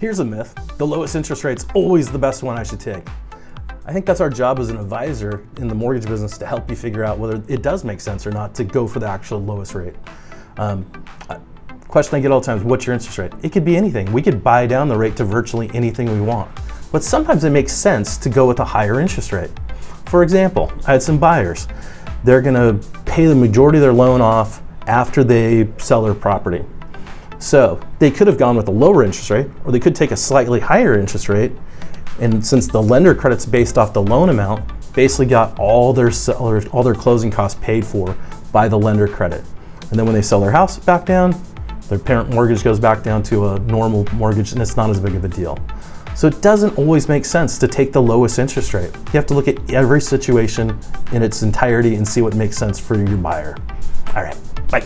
Here's a myth: the lowest interest rate's always the best one I should take. I think that's our job as an advisor in the mortgage business, to help you figure out whether it does make sense or not to go for the actual lowest rate. Question I get all the time is, what's your interest rate? It could be anything. We could buy down the rate to virtually anything we want. But sometimes it makes sense to go with a higher interest rate. For example, I had some buyers. They're gonna pay the majority of their loan off after they sell their property. So they could have gone with a lower interest rate, or they could take a slightly higher interest rate. And since the lender credit's based off the loan amount, basically got all their closing costs paid for by the lender credit. And then when they sell their house back down, their parent mortgage goes back down to a normal mortgage, and it's not as big of a deal. So it doesn't always make sense to take the lowest interest rate. You have to look at every situation in its entirety and see what makes sense for your buyer. All right, bye.